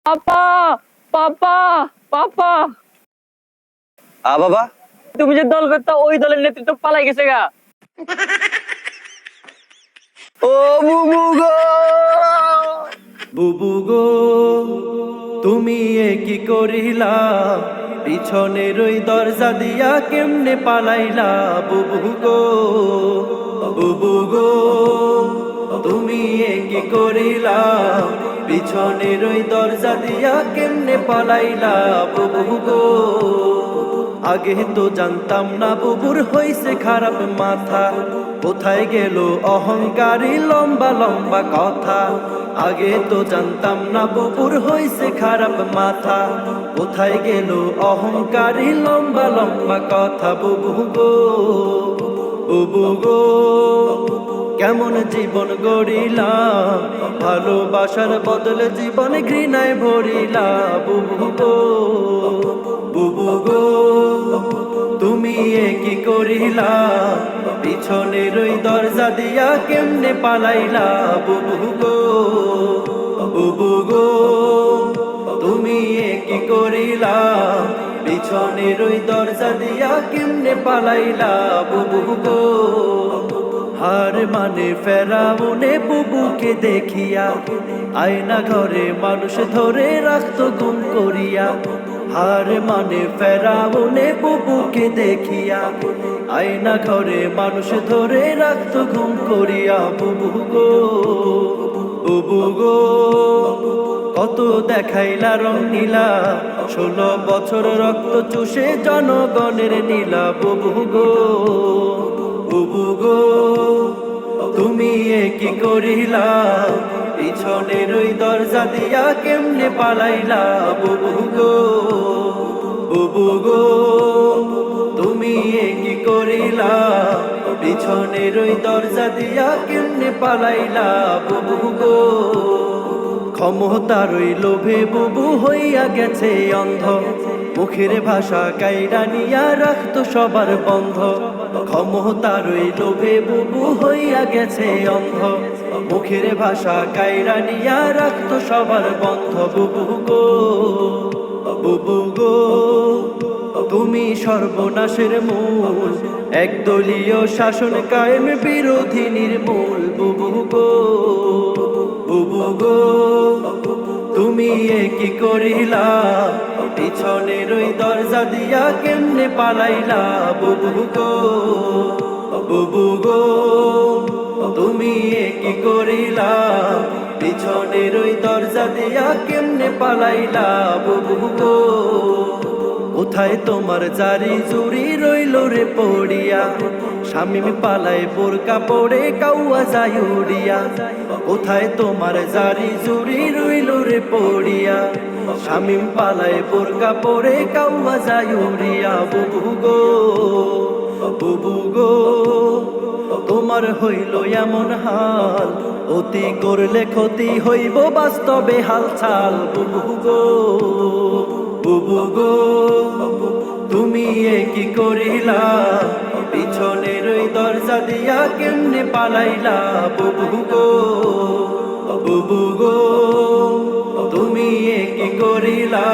পাপা, পাপা, পাপা। বাবা, তুমি যে দল করতো ওই দলের নেতৃত্ব পালাই গেছে গা। ও বুবু গো, বুবু গো, তুমি এ কি করিলা? পিছনের ওই দরজা দিয়া কেমনে পালাইলা? বুবু গো, বুবু গো, তুমি এ কি করিলা? পিছনের ওই দরজা দিয়া কেমনে পালাইলা? বুবু গো, আগে তো জানতাম না বুবুর হইছে খারাপ মাথা। কোথায় গেল অহংকারী লম্বা লম্বা কথা? আগে তো জানতাম না বুবুর হইছে খারাপ মাথা। কোথায় গেল অহংকারী লম্বা লম্বা কথা? বুবু গো, বুবু গো, কেমন জীবন গড়িলা? ভালোবাসার বদলে জীবন ঘৃণায় ভরিলা। বুবু গো, বুবু গো, তুমি এ কি করিলা? পিছনের ওই দরজা দিয়া কেমনে পালাইলা? বুবু গো, বুবু গো, তুমি এ কি করিলা? পিছনের ওই দরজা দিয়া কেমনে পালাইলা? বুবু গো, হার মানে ফেরাউনে বুবুকে দেখিয়া আয়না ঘরে মানুষ ধরে রাখতো গুম করিয়া। হার মানে ফেরাউনে বুবুকে দেখিয়া আয়না ঘরে মানুষ ধরে রাখতো গুম করিয়া। বুবু গো, বুবু গো, কত দেখাইলা রং নীলা? 16 বছর রক্ত চুষে জনগণের নীলা। বুবু গো, বুবু গো, তুমি এ কি করিলা? পিছনের ওই দরজা দিয়া কেমনে পালাইলা? বুবু গো, বুবু গো, তুমি এ কি করিলা? পিছনের ওই দরজা দিয়া কেমনে পালাইলা? বুবু গো, ক্ষমতার ওই লোভে বুবু হইয়া গেছে অন্ধ। মুখের ভাষা কাইরা নিয়া রাখতো সবার বন্ধ। ক্ষমতার ওই লোভে বুবু হইয়া গেছে অন্ধ। মুখের ভাষা কাইরা নিয়া রাখতো সবার বন্ধ। বুবু গো, বুবু গো, তুমি সর্বনাশের মূল। একদলীয় শাসন কায়েম বিরোধী নির্মূল। বুবু গো, বুবু গো, তুমি এ কি করিলা? পিছনের ওই দরজা দিয়া কেমনে পালাইলা? বুবু গো, বুবু গো, তুমি এ কি করিলা? পিছনের ওই দরজা দিয়া কেমনে পালাইলা? বুবু গো, কোথায় তোমার জারি জুড়ি রইল রে পড়িয়া? শামিম পালায় বোরকা পড়ে কাউয়া যায় উড়িয়া। কোথায় তোমার জারি জুড়ি রইল রে পড়িয়া? শামিম পালায় বোরকা পড়ে কাউয়া যায় উড়িয়া। বুবু গো, বুবু গো, তোমার হইল এমন হাল, অতি করলে ক্ষতি হইব বাস্তবে হালচাল। বুবু গো, বুবু গো, তুমি এ কি করিলা? পিছনের ওই দরজা দিয়া কেমনে পালাইলা? বুবু গো, বুবু গো, তুমি এ কি করিলা?